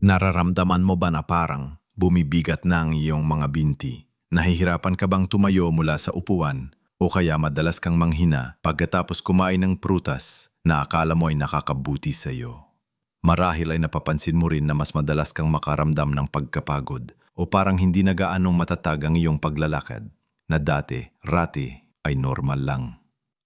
Nararamdaman mo ba na parang bumibigat na ang iyong mga binti? Nahihirapan ka bang tumayo mula sa upuan? O kaya madalas kang manghina pagkatapos kumain ng prutas na akala mo ay nakakabuti sa iyo? Marahil ay napapansin mo rin na mas madalas kang makaramdam ng pagkapagod o parang hindi na gaanong matatag ang iyong paglalakad na rati ay normal lang.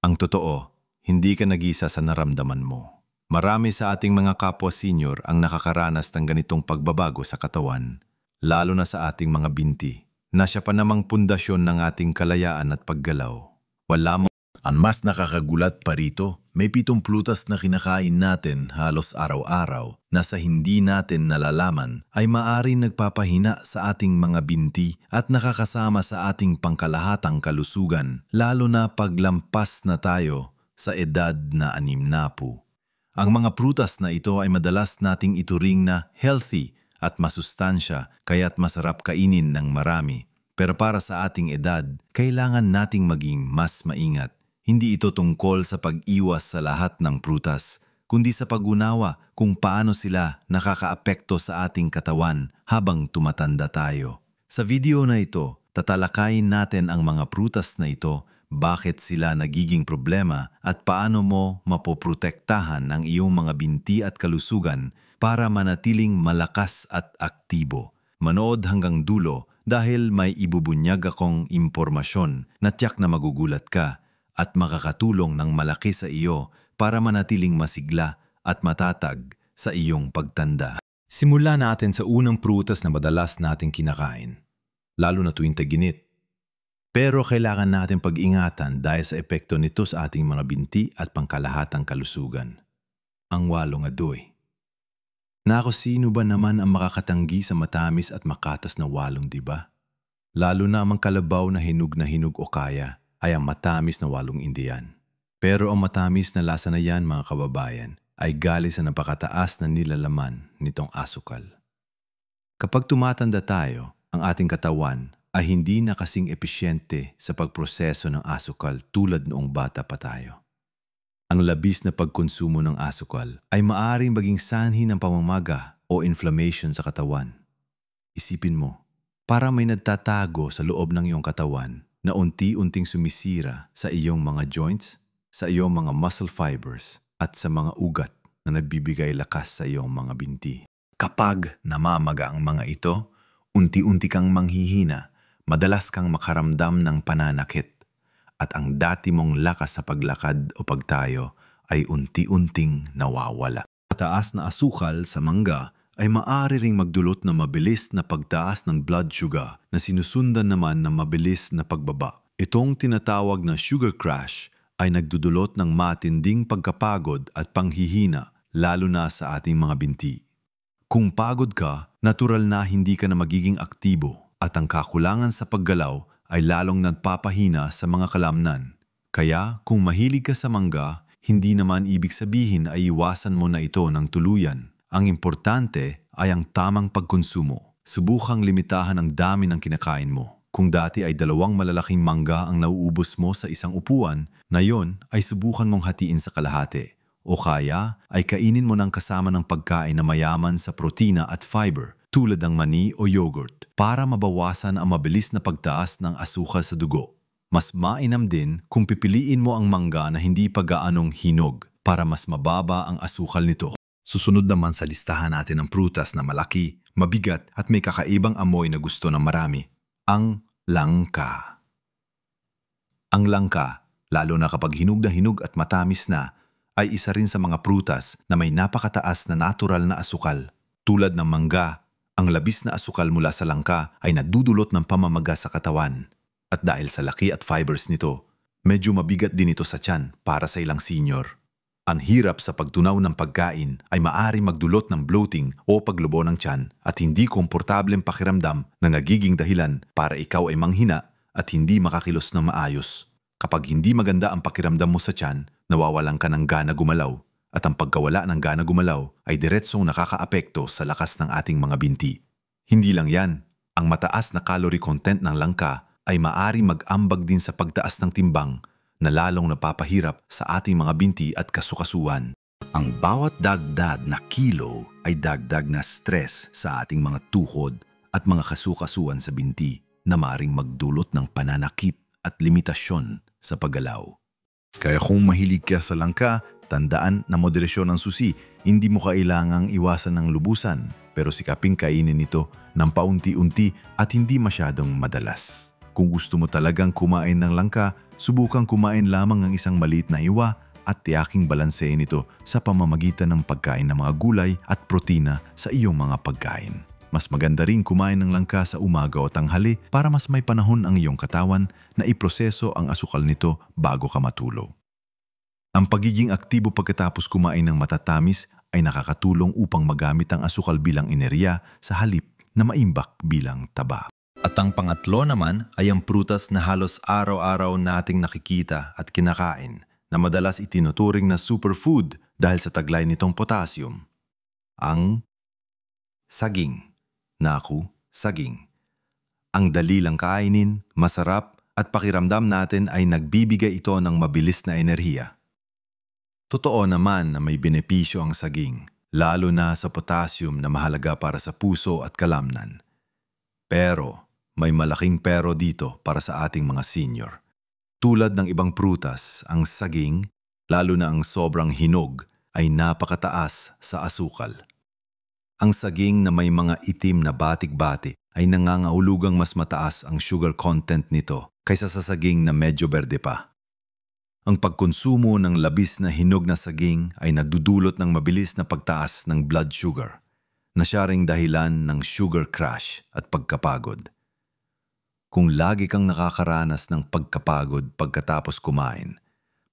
Ang totoo, hindi ka nag-isa sa naramdaman mo. Marami sa ating mga kapwa senior ang nakakaranas ng ganitong pagbabago sa katawan, lalo na sa ating mga binti, na siya pa namang pundasyon ng ating kalayaan at paggalaw. Wala mo. Ang mas nakakagulat pa rito, may 7 prutas na kinakain natin halos araw-araw na sa hindi natin nalalaman ay maaring nagpapahina sa ating mga binti at nakakasama sa ating pangkalahatang kalusugan, lalo na paglampas na tayo sa edad na 60. Ang mga prutas na ito ay madalas nating ituring na healthy at masustansya kaya't masarap kainin ng marami. Pero para sa ating edad, kailangan nating maging mas maingat. Hindi ito tungkol sa pag-iwas sa lahat ng prutas, kundi sa pag-unawa kung paano sila nakakaapekto sa ating katawan habang tumatanda tayo. Sa video na ito, tatalakayin natin ang mga prutas na ito, bakit sila nagiging problema at paano mo mapoprotektahan ang iyong mga binti at kalusugan para manatiling malakas at aktibo. Manood hanggang dulo dahil may ibubunyag akong impormasyon na tiyak na magugulat ka at makakatulong ng malaki sa iyo para manatiling masigla at matatag sa iyong pagtanda. Simulan natin sa unang prutas na madalas nating kinakain, lalo na tuwing tag-init. Pero kailangan natin pag-ingatan dahil sa epekto nito sa ating mga binti at pangkalahatang kalusugan. Ang walong adoy. Nako, sino ba naman ang makakatanggi sa matamis at makatas na walong, diba? Lalo na ang kalabaw na hinog o kaya ay ang matamis na walong Indian. Pero ang matamis na lasa na yan, mga kababayan, ay galing sa napakataas na nilalaman nitong asukal. Kapag tumatanda tayo, ang ating katawan ay hindi na kasing episyente sa pagproseso ng asukal tulad noong bata pa tayo. Ang labis na pagkonsumo ng asukal ay maaaring maging sanhi ng pamamaga o inflammation sa katawan. Isipin mo, parang may nagtatago sa loob ng iyong katawan na unti-unting sumisira sa iyong mga joints, sa iyong mga muscle fibers at sa mga ugat na nagbibigay lakas sa iyong mga binti. Kapag namamaga ang mga ito, unti-unti kang manghihina, madalas kang makaramdam ng pananakit at ang dati mong lakas sa paglakad o pagtayo ay unti-unting nawawala. Mataas na asukal sa mangga ay maaari ring magdulot ng mabilis na pagtaas ng blood sugar na sinusundan naman ng mabilis na pagbaba. Itong tinatawag na sugar crash ay nagdudulot ng matinding pagkapagod at panghihina lalo na sa ating mga binti. Kung pagod ka, natural na hindi ka na magiging aktibo. At ang kakulangan sa paggalaw ay lalong nagpapahina sa mga kalamnan. Kaya kung mahilig ka sa mangga, hindi naman ibig sabihin ay iwasan mo na ito ng tuluyan. Ang importante ay ang tamang pagkonsumo. Subukang limitahan ang dami ng kinakain mo. Kung dati ay 2 malalaking mangga ang nauubos mo sa isang upuan, ngayon ay subukan mong hatiin sa kalahati. O kaya ay kainin mo ng kasama ng pagkain na mayaman sa protina at fiber, tulad ng mani o yogurt, para mabawasan ang mabilis na pagtaas ng asukal sa dugo. Mas mainam din kung pipiliin mo ang mangga na hindi pa gaanong hinog para mas mababa ang asukal nito. Susunod naman sa listahan natin ang prutas na malaki, mabigat at may kakaibang amoy na gusto ng marami. Ang langka. Ang langka, lalo na kapag hinog na hinog at matamis na, ay isa rin sa mga prutas na may napakataas na natural na asukal. Tulad ng mangga, ang labis na asukal mula sa langka ay nadudulot ng pamamaga sa katawan. At dahil sa laki at fibers nito, medyo mabigat din ito sa tiyan para sa ilang senior. Ang hirap sa pagtunaw ng pagkain ay maaari magdulot ng bloating o paglubo ng tiyan at hindi komportableng pakiramdam na nagiging dahilan para ikaw ay manghina at hindi makakilos ng maayos. Kapag hindi maganda ang pakiramdam mo sa tiyan, nawawalan ka ng gana gumalaw. At ang pagkawala ng gana gumalaw ay diretsong nakakaapekto sa lakas ng ating mga binti. Hindi lang yan, ang mataas na calorie content ng langka ay maaari mag-ambag din sa pagtaas ng timbang na lalong napapahirap sa ating mga binti at kasukasuan. Ang bawat dagdag na kilo ay dagdag na stress sa ating mga tuhod at mga kasukasuan sa binti na maring magdulot ng pananakit at limitasyon sa paggalaw. Kaya kung mahilig ka sa langka, tandaan na moderasyon ang susi. Hindi mo kailangang iwasan ng lubusan, pero sikaping kainin ito ng paunti-unti at hindi masyadong madalas. Kung gusto mo talagang kumain ng langka, subukang kumain lamang ng isang maliit na iwa at tiyaking balansehin ito sa pamamagitan ng pagkain ng mga gulay at protina sa iyong mga pagkain. Mas maganda rin kumain ng langka sa umaga o tanghali para mas may panahon ang iyong katawan na iproseso ang asukal nito bago ka matulog. Ang pagiging aktibo pagkatapos kumain ng matatamis ay nakakatulong upang magamit ang asukal bilang enerhiya sa halip na maimbak bilang taba. At ang pangatlo naman ay ang prutas na halos araw-araw nating nakikita at kinakain na madalas itinuturing na superfood dahil sa taglay nitong potassium. Ang saging. Naku, saging. Ang dali lang kainin, masarap at pakiramdam natin ay nagbibigay ito ng mabilis na enerhiya. Totoo naman na may benepisyo ang saging, lalo na sa potassium na mahalaga para sa puso at kalamnan. Pero may malaking pero dito para sa ating mga senior. Tulad ng ibang prutas, ang saging, lalo na ang sobrang hinog, ay napakataas sa asukal. Ang saging na may mga itim na batik-bati ay nangangahulugang mas mataas ang sugar content nito kaysa sa saging na medyo berde pa. Ang pagkonsumo ng labis na hinog na saging ay nagdudulot ng mabilis na pagtaas ng blood sugar, na siya ring dahilan ng sugar crash at pagkapagod. Kung lagi kang nakakaranas ng pagkapagod pagkatapos kumain,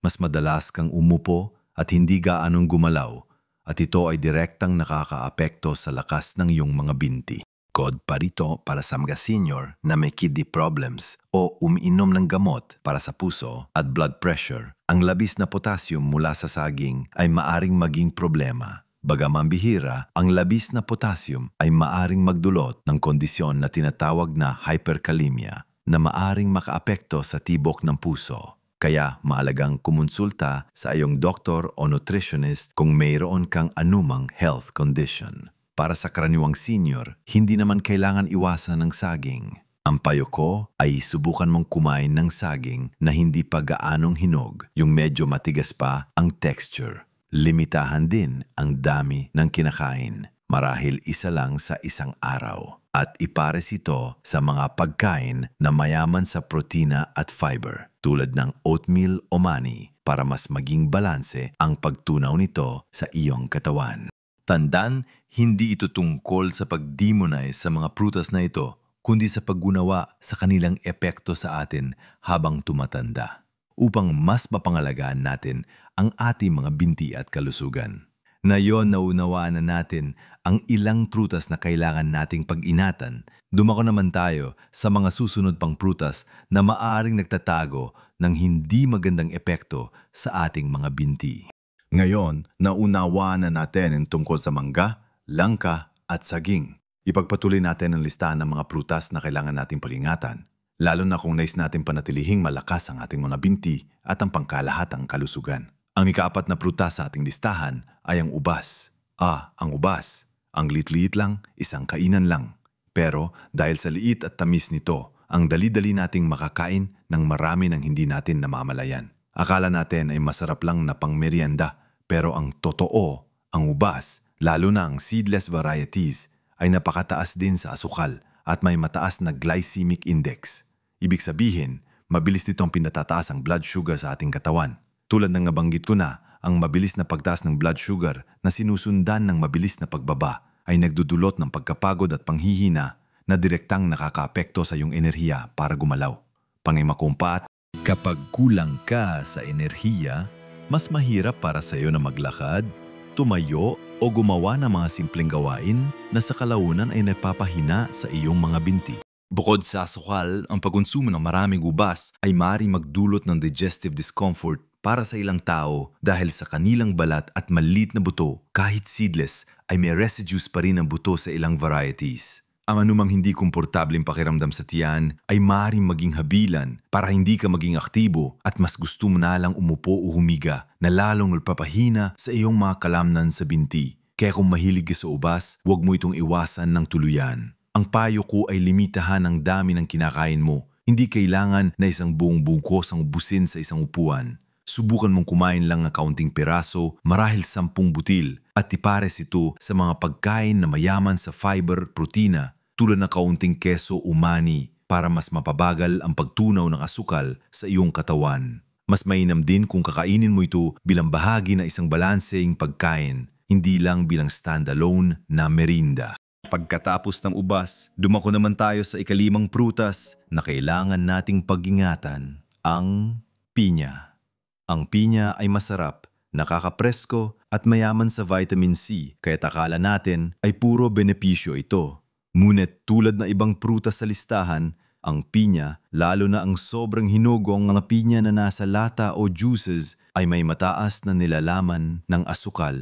mas madalas kang umupo at hindi gaanong gumalaw at ito ay direktang nakakaapekto sa lakas ng iyong mga binti. Code pa rito para sa mga senior na may kidney problems o umiinom ng gamot para sa puso at blood pressure. Ang labis na potassium mula sa saging ay maaring maging problema. Bagaman bihira, ang labis na potassium ay maaring magdulot ng kondisyon na tinatawag na hyperkalemia na maaring makaapekto sa tibok ng puso. Kaya mahalagang kumonsulta sa iyong doktor o nutritionist kung mayroon kang anumang health condition. Para sa karaniwang senior, hindi naman kailangan iwasan ng saging. Ang payo ko ay subukan mong kumain ng saging na hindi pa gaanong hinog, yung medyo matigas pa ang texture. Limitahan din ang dami ng kinakain, marahil isa lang sa isang araw. At ipares ito sa mga pagkain na mayaman sa protina at fiber, tulad ng oatmeal o mani, para mas maging balanse ang pagtunaw nito sa iyong katawan. Tandaan, hindi ito tungkol sa pag-demonize sa mga prutas na ito, kundi sa paggunawa sa kanilang epekto sa atin habang tumatanda, upang mas mapangalagaan natin ang ating mga binti at kalusugan. Ngayon naunawaan na natin ang ilang prutas na kailangan nating pag-inatan, dumako naman tayo sa mga susunod pang prutas na maaaring nagtatago ng hindi magandang epekto sa ating mga binti. Ngayon, naunawaan na natin ang tungkol sa mangga, langka at saging. Ipagpatuloy natin ang listahan ng mga prutas na kailangan nating pag-ingatan, lalo na kung nais natin panatilihing malakas ang ating mga binti at ang pangkalahatang kalusugan. Ang ika-4 na prutas sa ating listahan ay ang ubas. Ang ubas. Ang liit-liit lang, isang kainan lang. Pero dahil sa liit at tamis nito, ang dali-dali nating makakain ng marami ng hindi natin namamalayan. Akala natin ay masarap lang na pang-merienda, pero ang totoo, ang ubas, lalo na ang seedless varieties, ay napakataas din sa asukal at may mataas na glycemic index. Ibig sabihin, mabilis nitong pinatataas ang blood sugar sa ating katawan. Tulad ng nabanggit ko na, ang mabilis na pagtaas ng blood sugar na sinusundan ng mabilis na pagbaba ay nagdudulot ng pagkapagod at panghihina na direktang nakakaapekto sa iyong enerhiya para gumalaw. Pangimakumpa, Kapag kulang ka sa enerhiya, mas mahirap para sa iyo na maglakad, tumayo o gumawa ng mga simpleng gawain na sa kalaunan ay napapahina sa iyong mga binti. Bukod sa asukal, ang pagkonsumo ng maraming ubas ay maaaring magdulot ng digestive discomfort para sa ilang tao dahil sa kanilang balat at maliit na buto, kahit seedless, ay may residues pa rin ng buto sa ilang varieties. Ang anumang hindi komportableng pakiramdam sa tiyan ay maaaring maging habilan para hindi ka maging aktibo at mas gusto mo na lang umupo o humiga na lalong nagpapahina sa iyong mga kalamnan sa binti. Kaya kung mahilig ka sa ubas, huwag mo itong iwasan ng tuluyan. Ang payo ko ay limitahan ang dami ng kinakain mo. Hindi kailangan na isang buong bungkos ang ubusin sa isang upuan. Subukan mong kumain lang ng kaunting piraso, marahil 10 butil, at ipares ito sa mga pagkain na mayaman sa fiber, protina, tulad ng kaunting keso o mani para mas mapabagal ang pagtunaw ng asukal sa iyong katawan. Mas mainam din kung kakainin mo ito bilang bahagi ng isang balanseng pagkain, hindi lang bilang standalone na merinda. Pagkatapos ng ubas, dumako naman tayo sa ikalimang prutas na kailangan nating pag-ingatan, ang pinya. Ang pinya ay masarap, nakakapresko at mayaman sa vitamin C, kaya akala natin ay puro benepisyo ito. Ngunit tulad ng ibang prutas sa listahan, ang pinya, lalo na ang sobrang hinugong mga pinya na nasa lata o juices, ay may mataas na nilalaman ng asukal.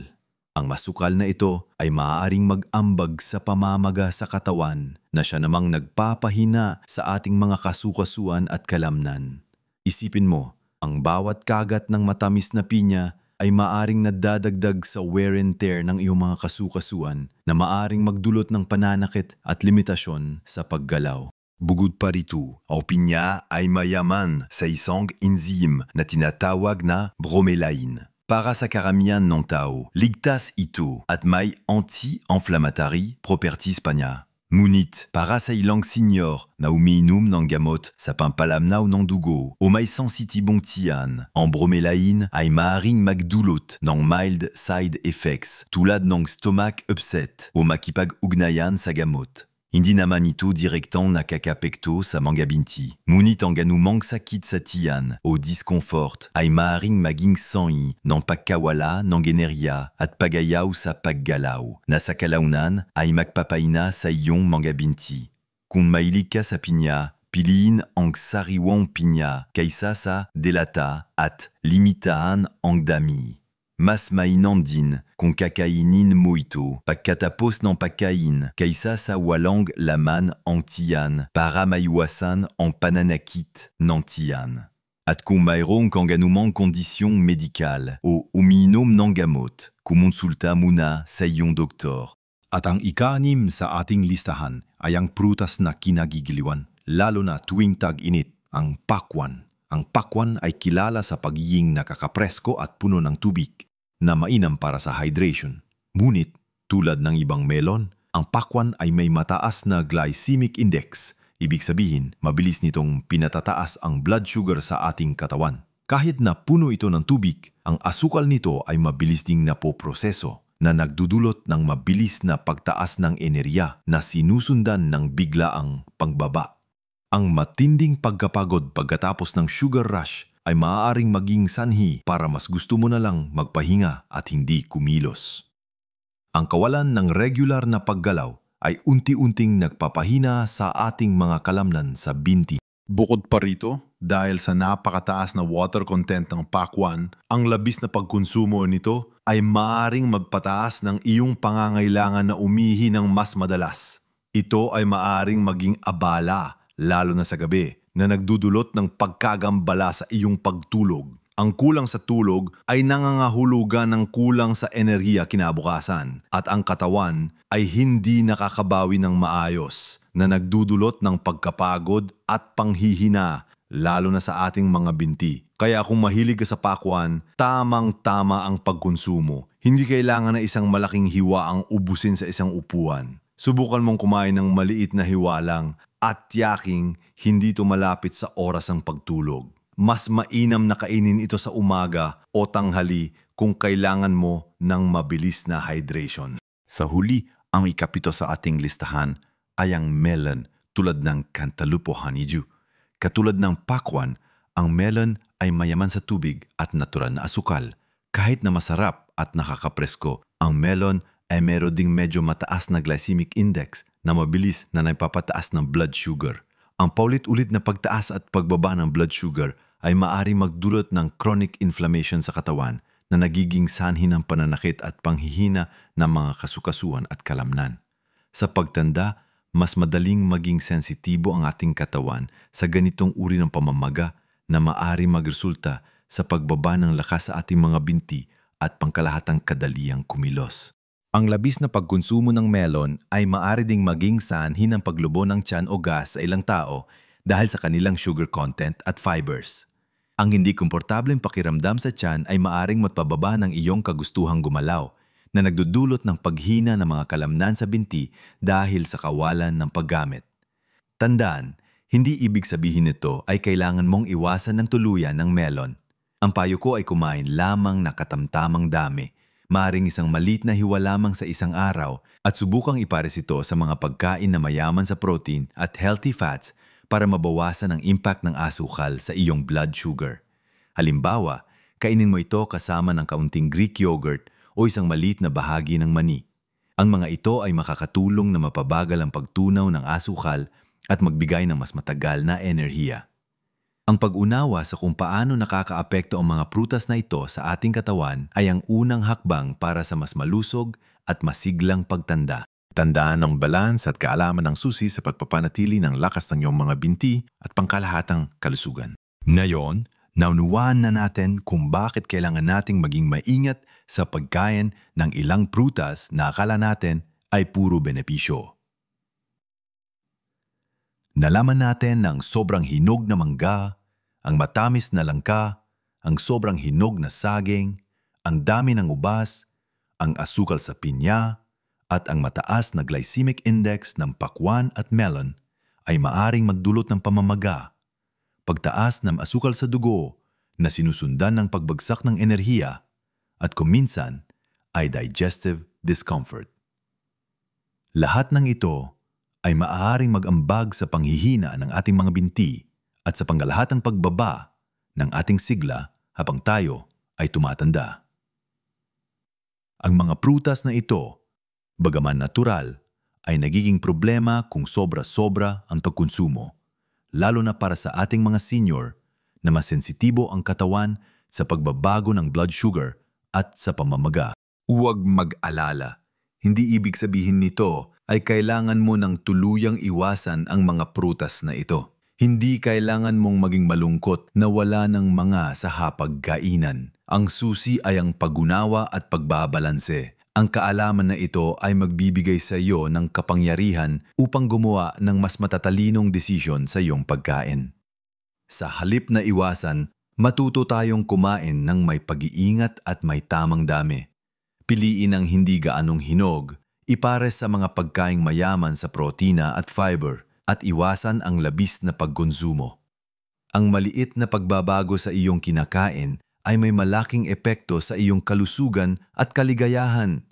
Ang masukal na ito ay maaaring mag-ambag sa pamamaga sa katawan na siya namang nagpapahina sa ating mga kasukasuan at kalamnan. Isipin mo, ang bawat kagat ng matamis na pinya ay maaring nadadagdag sa wear and tear ng iyong mga kasukasuan na maaring magdulot ng pananakit at limitasyon sa paggalaw. Bukod pa rito, ang pinya ay mayaman sa isang enzyme na tinatawag na bromelain. Para sa karamihan ng tao, ligtas ito at may anti-inflammatory properties pa niya. Ngunit para sa ilang senior na umiinom ng gamot sa pampalamnaw ng dugo o may sensitibong tiyan, ang bromelain ay maaaring magdulot ng mild side effects tulad ng stomach upset o makipag-ugnayan sa gamot. Hindi naman ito direktang nakakapekto sa mga binti. Ngunit ang anumang sakit sa tiyan o discomfort ay maaaring maging sanhi ng pagkawala ng enerhiya at pagayaw sa paggalaw na sa kalaunan ay magpapaina sa iyong mga binti. Kung mahilig ka sa pinya, piliin ang sariwang pinya kaysa sa delata at limitahan ang dami. Mas mainam din kung kakainin mo ito pagkatapos ng pagkain kaysa sa walang laman ang tiyan para maiwasan ang pananakit ng tiyan. At kung mayroon kang anumang kondisyon medikal o umiinom ng gamot, kumonsulta muna sa iyong doktor. At ang ika-6 sa ating listahan ay ang prutas na kinagigiliwan, lalo na tuwing tag-init, ang pakwan. Ang pakwan ay kilala sa pagiging nakakapresko at puno ng tubig na mainam para sa hydration. Ngunit, tulad ng ibang melon, ang pakwan ay may mataas na glycemic index. Ibig sabihin, mabilis nitong pinatataas ang blood sugar sa ating katawan. Kahit na puno ito ng tubig, ang asukal nito ay mabilis ding napoproseso na nagdudulot ng mabilis na pagtaas ng enerhiya na sinusundan ng biglaang pangbaba. Ang matinding pagkapagod pagkatapos ng sugar rush ay maaaring maging sanhi para mas gusto mo na lang magpahinga at hindi kumilos. Ang kawalan ng regular na paggalaw ay unti-unting nagpapahina sa ating mga kalamnan sa binti. Bukod pa rito, dahil sa napakataas na water content ng pakwan, ang labis na pagkonsumo nito ay maaaring magpataas ng iyong pangangailangan na umihi ng mas madalas. Ito ay maaaring maging abala, lalo na sa gabi, na nagdudulot ng pagkagambala sa iyong pagtulog. Ang kulang sa tulog ay nangangahulugan ng kulang sa enerhiya kinabukasan at ang katawan ay hindi nakakabawi ng maayos na nagdudulot ng pagkapagod at panghihina, lalo na sa ating mga binti. Kaya kung mahilig ka sa pakwan, tamang-tama ang pagkonsumo. Hindi kailangan na isang malaking hiwa ang ubusin sa isang upuan. Subukan mong kumain ng maliit na hiwa lang at tiyaking hindi ito malapit sa oras ng pagtulog. Mas mainam na kainin ito sa umaga o tanghali kung kailangan mo ng mabilis na hydration. Sa huli, ang ikapito sa ating listahan ay ang melon tulad ng cantaloupe o honeydew. Katulad ng pakwan, ang melon ay mayaman sa tubig at natural na asukal. Kahit na masarap at nakakapresko, ang melon ay meron ding medyo mataas na glycemic index na mabilis na nagpapataas ng blood sugar. Ang paulit-ulit na pagtaas at pagbaba ng blood sugar ay maaaring magdulot ng chronic inflammation sa katawan na nagiging sanhi ng pananakit at panghihina ng mga kasukasuan at kalamnan. Sa pagtanda, mas madaling maging sensitibo ang ating katawan sa ganitong uri ng pamamaga na maaari magresulta sa pagbaba ng lakas sa ating mga binti at pangkalahatang kadaliang kumilos. Ang labis na pagkonsumo ng melon ay maaari ding maging sanhi ng paglubo ng tiyan o gas sa ilang tao dahil sa kanilang sugar content at fibers. Ang hindi komportableng pakiramdam sa tiyan ay maaring magpababa ng iyong kagustuhang gumalaw na nagdudulot ng paghina ng mga kalamnan sa binti dahil sa kawalan ng paggamit. Tandaan, hindi ibig sabihin nito ay kailangan mong iwasan ng tuluyan ng melon. Ang payo ko ay kumain lamang na katamtamang dami, maaring isang maliit na hiwa lamang sa isang araw at subukang ipares ito sa mga pagkain na mayaman sa protein at healthy fats para mabawasan ang impact ng asukal sa iyong blood sugar. Halimbawa, kainin mo ito kasama ng kaunting Greek yogurt o isang maliit na bahagi ng mani. Ang mga ito ay makakatulong na mapabagal ang pagtunaw ng asukal at magbigay ng mas matagal na enerhiya. Ang pag-unawa sa kung paano nakakaapekto ang mga prutas na ito sa ating katawan ay ang unang hakbang para sa mas malusog at masiglang pagtanda. Tandaan ang balance at kaalaman ng susi sa pagpapanatili ng lakas ng iyong mga binti at pangkalahatang kalusugan. Ngayon, naunawaan na natin kung bakit kailangan nating maging maingat sa pagkain ng ilang prutas na akala natin ay puro benepisyo. Nalaman natin ng sobrang hinog na mangga, ang matamis na langka, ang sobrang hinog na saging, ang dami ng ubas, ang asukal sa pinya, at ang mataas na glycemic index ng pakwan at melon ay maaring magdulot ng pamamaga, pagtaas ng asukal sa dugo na sinusundan ng pagbagsak ng enerhiya, at kuminsan ay digestive discomfort. Lahat ng ito ay maaaring mag-ambag sa panghihina ng ating mga binti at sa pangkalahatang pagbaba ng ating sigla habang tayo ay tumatanda. Ang mga prutas na ito, bagaman natural, ay nagiging problema kung sobra-sobra ang pagkonsumo, lalo na para sa ating mga senior na mas sensitibo ang katawan sa pagbabago ng blood sugar at sa pamamaga. Huwag mag-alala. Hindi ibig sabihin nito ay kailangan mo ng tuluyang iwasan ang mga prutas na ito. Hindi kailangan mong maging malungkot na wala ng mga sa hapagkainan. Ang susi ay ang pag-unawa at pagbabalanse. Ang kaalaman na ito ay magbibigay sa iyo ng kapangyarihan upang gumawa ng mas matatalinong desisyon sa iyong pagkain. Sa halip na iwasan, matuto tayong kumain ng may pag-iingat at may tamang dami. Piliin ang hindi gaanong hinog, ipares sa mga pagkaing mayaman sa protina at fiber, at iwasan ang labis na pagkonsumo. Ang maliit na pagbabago sa iyong kinakain ay may malaking epekto sa iyong kalusugan at kaligayahan.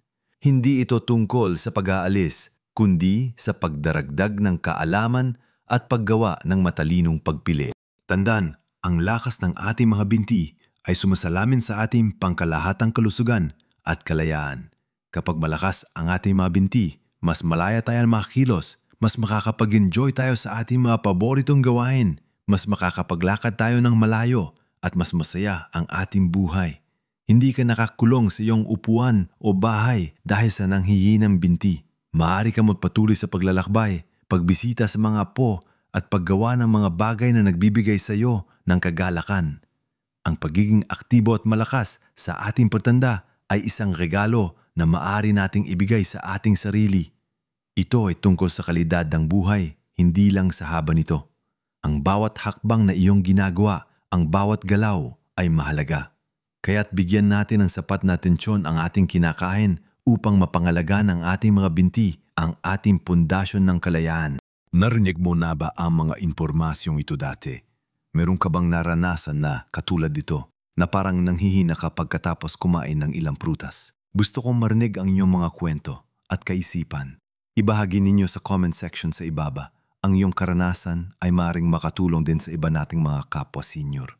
Hindi ito tungkol sa pag-aalis, kundi sa pagdaragdag ng kaalaman at paggawa ng matalinong pagpili. Tandaan, ang lakas ng ating mga binti ay sumasalamin sa ating pangkalahatang kalusugan at kalayaan. Kapag malakas ang ating mga binti, mas malaya tayo makakilos, mas makakapag-enjoy tayo sa ating mga paboritong gawain, mas makakapaglakad tayo ng malayo, at mas masaya ang ating buhay. Hindi ka nakakulong sa iyong upuan o bahay dahil sa nanghihinang binti. Maaari ka magpatuloy sa paglalakbay, pagbisita sa mga apo, at paggawa ng mga bagay na nagbibigay sa iyo ng kagalakan. Ang pagiging aktibo at malakas sa ating pagtanda ay isang regalo na maaari nating ibigay sa ating sarili. Ito ay tungkol sa kalidad ng buhay, hindi lang sa haba nito. Ang bawat hakbang na iyong ginagawa, ang bawat galaw ay mahalaga. Kaya't bigyan natin ng sapat na atensyon ang ating kinakain upang mapangalagaan ang ating mga binti, ang ating pundasyon ng kalayaan. Narinig mo na ba ang mga impormasyong ito dati? Meron ka bang naranasan na katulad dito, na parang nanghihina ka pagkatapos kumain ng ilang prutas? Gusto kong marinig ang inyong mga kwento at kaisipan. Ibahagi ninyo sa comment section sa ibaba. Ang iyong karanasan ay maaaring makatulong din sa iba nating mga kapwa senior.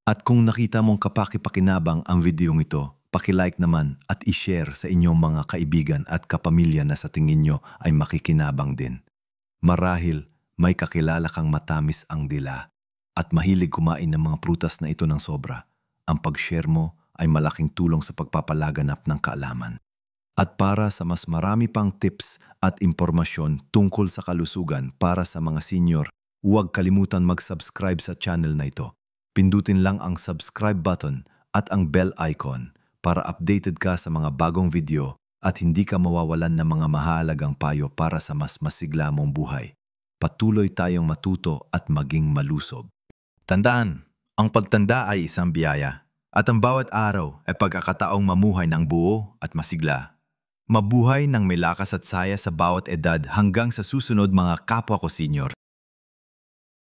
At kung nakita mong kapaki-pakinabang ang videong ito, paki-like naman at i-share sa inyong mga kaibigan at kapamilya na sa tingin nyo ay makikinabang din. Marahil may kakilala kang matamis ang dila at mahilig kumain ng mga prutas na ito ng sobra. Ang pag-share mo ay malaking tulong sa pagpapalaganap ng kaalaman. At para sa mas marami pang tips at impormasyon tungkol sa kalusugan para sa mga senior, huwag kalimutan mag-subscribe sa channel na ito. Pindutin lang ang subscribe button at ang bell icon para updated ka sa mga bagong video at hindi ka mawawalan ng mga mahalagang payo para sa mas masigla mong buhay. Patuloy tayong matuto at maging malusob. Tandaan, ang pagtanda ay isang biyaya at ang bawat araw ay pagkakataong mamuhay ng buo at masigla. Mabuhay ng may lakas at saya sa bawat edad hanggang sa susunod mga kapwa ko senior.